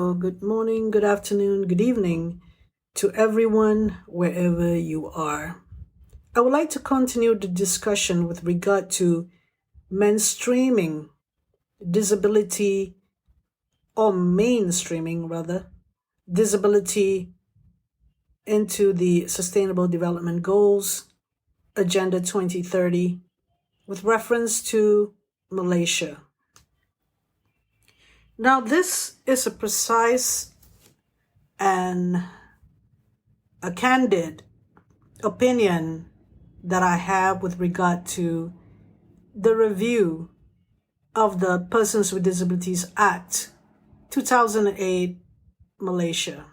Hello, good morning, good afternoon, good evening to everyone wherever you are. I would like to continue the discussion with regard to mainstreaming disability, or mainstreaming rather, disability into the Sustainable Development Goals, Agenda 2030, with reference to Malaysia. Now, this is a precise and a candid opinion that I have with regard to the review of the Persons with Disabilities Act 2008, Malaysia.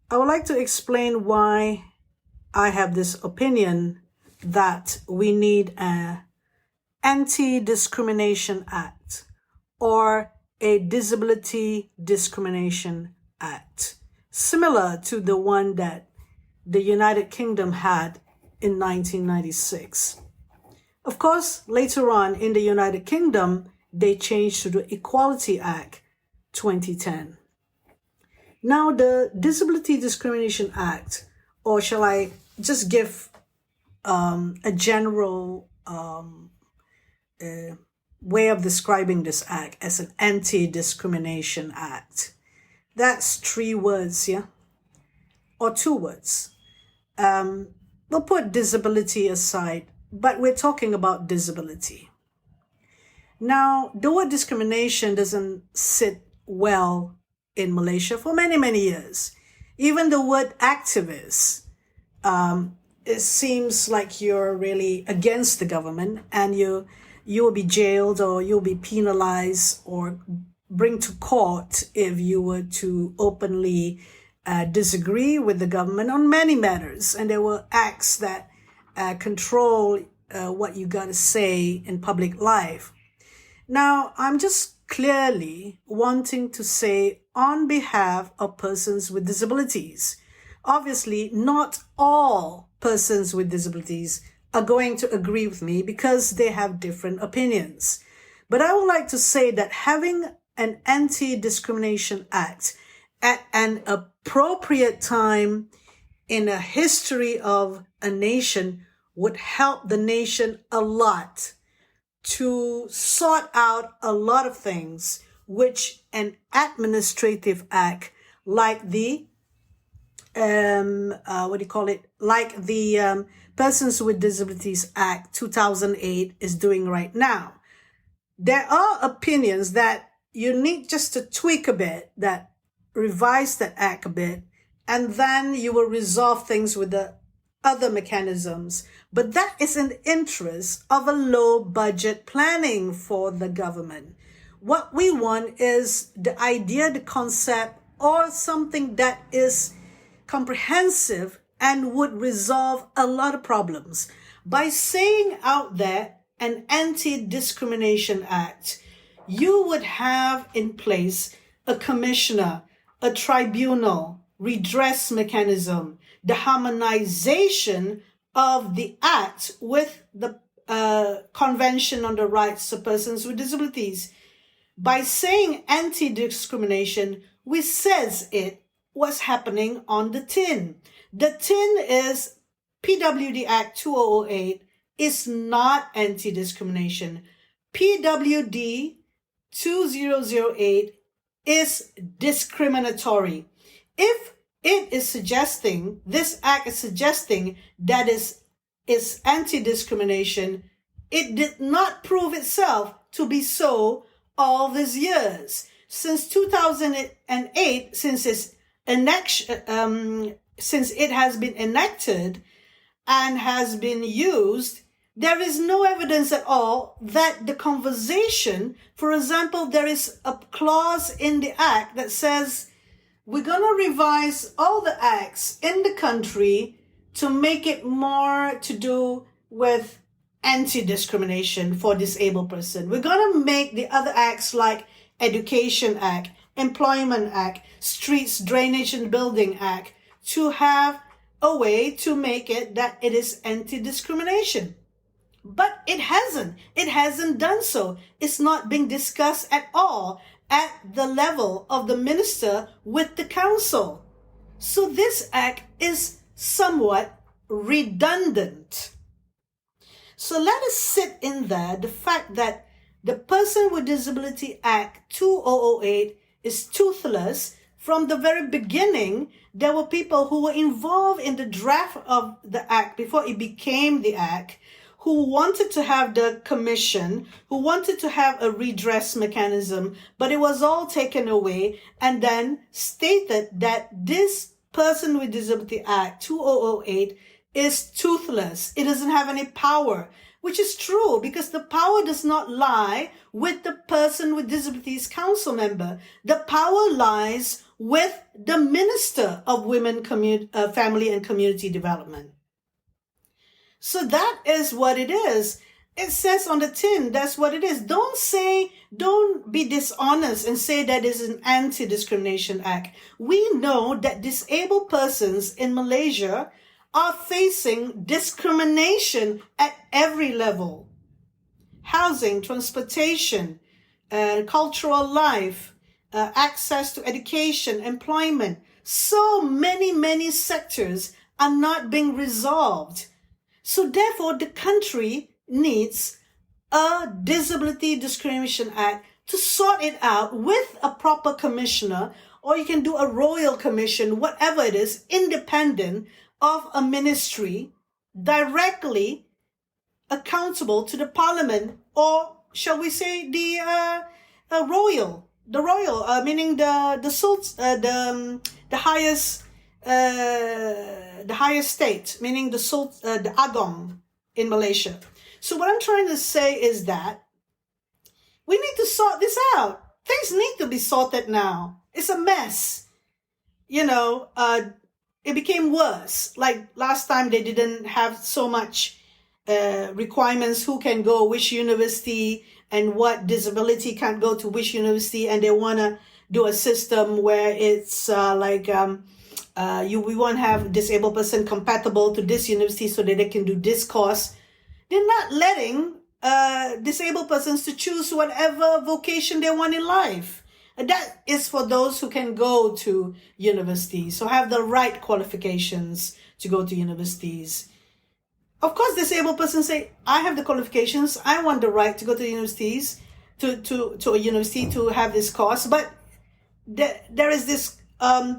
I would like to explain why I have this opinion that we need an Anti-Discrimination Act or a Disability Discrimination Act, similar to the one that the United Kingdom had in 1996. Of course, later on in the United Kingdom, they changed to the Equality Act 2010. Now, the Disability Discrimination Act, or shall I just give a general way of describing this act as an Anti-Discrimination Act. That's 3 words, yeah? Or 2 words. We'll put disability aside, but we're talking about disability. Now, the word discrimination doesn't sit well in Malaysia for many, many years. Even the word activist, it seems like you're really against the government and you will be jailed or you'll be penalized or bring to court if you were to openly disagree with the government on many matters. And there were acts that control what you got to say in public life. Now, I'm just clearly wanting to say on behalf of persons with disabilities, obviously not all persons with disabilities are going to agree with me because they have different opinions. But I would like to say that having an Anti-Discrimination Act at an appropriate time in a history of a nation would help the nation a lot to sort out a lot of things which an administrative act like the Persons with Disabilities Act 2008 is doing right now. There are opinions that you need just to tweak a bit, that revise that act a bit, and then you will resolve things with the other mechanisms. But that is in the interest of a low budget planning for the government. What we want is the idea, the concept, or something that is comprehensive and would resolve a lot of problems. By saying out there an Anti-Discrimination Act, you would have in place a commissioner, a tribunal, redress mechanism, the harmonization of the act with the Convention on the Rights of Persons with Disabilities. By saying anti-discrimination, we says it what's happening on the tin. The tin is PwD Act 2008 is not anti-discrimination. PwD 2008 is discriminatory. If it is suggesting, this act is suggesting that is anti-discrimination, it did not prove itself to be so all these years. Since 2008, since it has been enacted and has been used, there is no evidence at all that the conversation, for example, there is a clause in the act that says we're going to revise all the acts in the country to make it more to do with anti-discrimination for disabled person. We're going to make the other acts like Education Act, Employment Act, Streets, Drainage and Building Act to have a way to make it that it is anti-discrimination. But it hasn't. It hasn't done so. It's not being discussed at all at the level of the minister with the council. So this act is somewhat redundant. So let us sit in there the fact that the Person with Disability Act 2008 is toothless. From the very beginning, there were people who were involved in the draft of the act before it became the act, who wanted to have the commission, who wanted to have a redress mechanism, but it was all taken away and then stated that this Person with Disability Act 2008 is toothless. It doesn't have any power, which is true because the power does not lie with the Person with Disabilities Council member. The power lies with the Minister of Women, Family and Community Development. So that is what it is. It says on the tin, that's what it is. Don't be dishonest and say that is an Anti-Discrimination Act. We know that disabled persons in Malaysia are facing discrimination at every level. Housing, transportation, cultural life, access to education, employment. So many sectors are not being resolved. So therefore, the country needs a Disability Discrimination Act to sort it out with a proper commissioner, or you can do a royal commission, whatever it is, independent of a ministry, directly accountable to the parliament, or shall we say the royal, meaning the highest state, meaning the Anon in Malaysia. So what I'm trying to say is that we need to sort this out. Things need to be sorted now. It's a mess. It became worse. Like last time, they didn't have so much requirements, who can go which university and what disability can't go to which university, and they want to do a system where it's we want to have disabled person compatible to this university so that they can do this course. They're not letting disabled persons to choose whatever vocation they want in life. And that is for those who can go to universities, so have the right qualifications to go to universities. Of course, disabled persons say, I have the qualifications, I want the right to go to universities, to a university to have this course. But there is this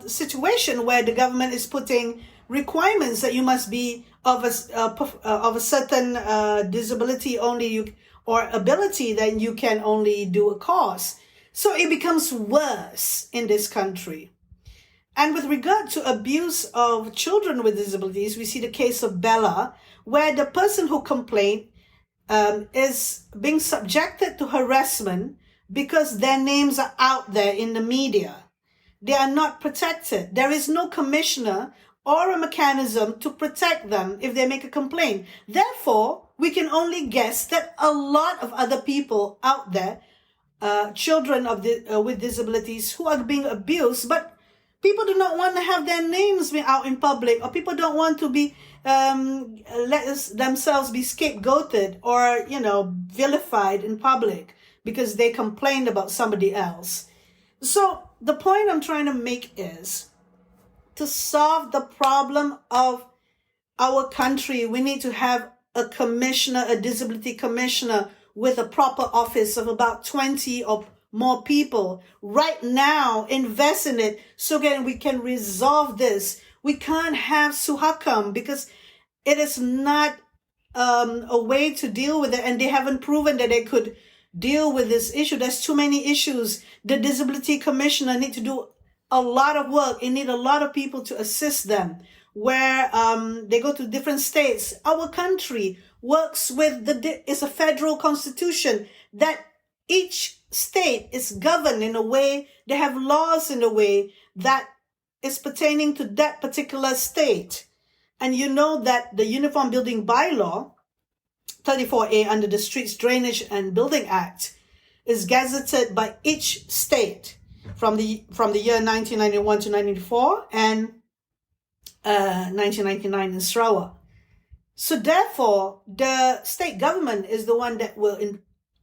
situation where the government is putting requirements that you must be of a certain disability only, or ability, that you can only do a course. So it becomes worse in this country. And with regard to abuse of children with disabilities, we see the case of Bella, where the person who complained is being subjected to harassment because their names are out there in the media. They are not protected. There is no commissioner or a mechanism to protect them if they make a complaint. Therefore, we can only guess that a lot of other people out there, children with disabilities who are being abused, but people do not want to have their names out in public, or people don't want to be let themselves be scapegoated or vilified in public because they complained about somebody else. So the point I'm trying to make is, to solve the problem of our country, we need to have a commissioner, a disability commissioner with a proper office of about 20 or more people. Right now, invest in it so that we can resolve this. We can't have Suhakam because it is not a way to deal with it, and they haven't proven that they could deal with this issue. There's too many issues. The disability commissioner need to do a lot of work. It need a lot of people to assist them, where they go to different states. Our country works with it's a federal constitution that each state is governed in a way, they have laws in a way that is pertaining to that particular state. And you know that the Uniform Building Bylaw 34A under the Streets Drainage and Building Act is gazetted by each state from the year 1991 to 1994 and 1999 in Sarawak. So therefore, the state government is the one that will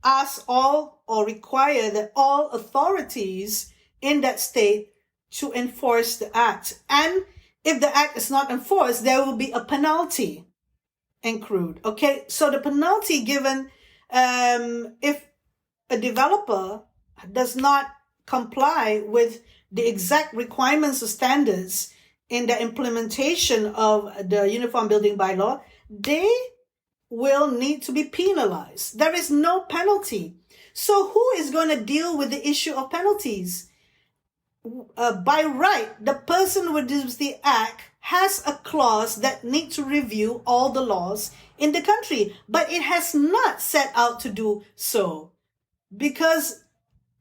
ask all or require that all authorities in that state to enforce the act. And if the act is not enforced, there will be a penalty accrued. Okay, so the penalty given if a developer does not comply with the exact requirements or standards in the implementation of the Uniform Building Bylaw, they will need to be penalized. There is no penalty. So who is going to deal with the issue of penalties? By right, the person who reduces the act has a clause that needs to review all the laws in the country, but it has not set out to do so because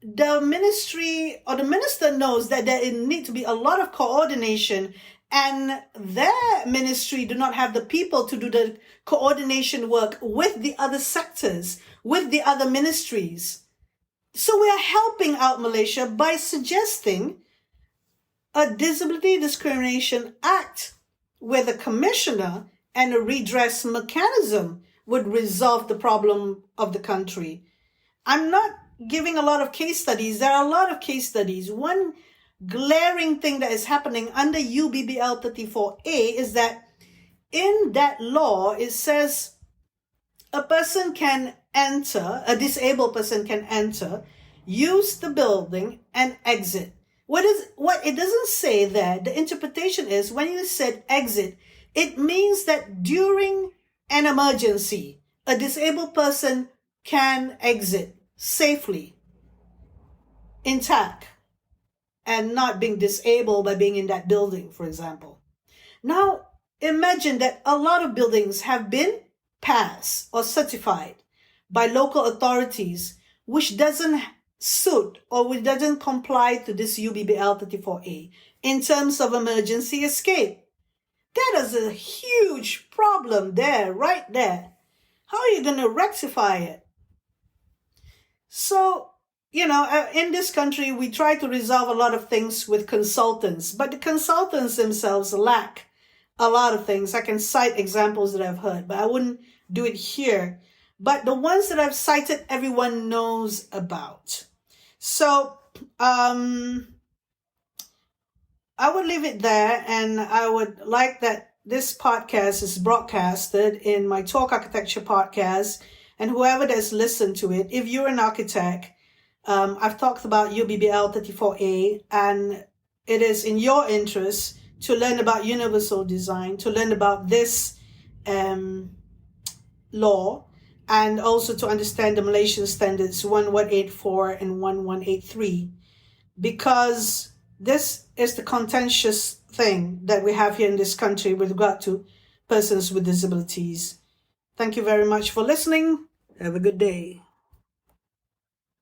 the ministry or the minister knows that there need to be a lot of coordination, and their ministry do not have the people to do the coordination work with the other sectors, with the other ministries. So we are helping out Malaysia by suggesting a Disability Discrimination Act where the commissioner and a redress mechanism would resolve the problem of the country. I'm not giving a lot of case studies. There are a lot of case studies. One glaring thing that is happening under UBBL 34A is that in that law, it says a person can enter, a disabled person can enter, use the building and exit. What it doesn't say there, the interpretation is when you said exit, it means that during an emergency, a disabled person can exit safely, intact, and not being disabled by being in that building, for example. Now, imagine that a lot of buildings have been passed or certified by local authorities, which doesn't suit or which doesn't comply to this UBBL 34A in terms of emergency escape. That is a huge problem there, right there. How are you going to rectify it? So, in this country, we try to resolve a lot of things with consultants, but the consultants themselves lack a lot of things. I can cite examples that I've heard, but I wouldn't do it here. But the ones that I've cited, everyone knows about. So, I would leave it there, and I would like that this podcast is broadcasted in my Talk Architecture podcast, and whoever that's listened to it, if you're an architect, I've talked about UBBL 34A, and it is in your interest to learn about universal design, to learn about this law, and also to understand the Malaysian standards 1184 and 1183, because this is the contentious thing that we have here in this country with regard to persons with disabilities. Thank you very much for listening. Have a good day.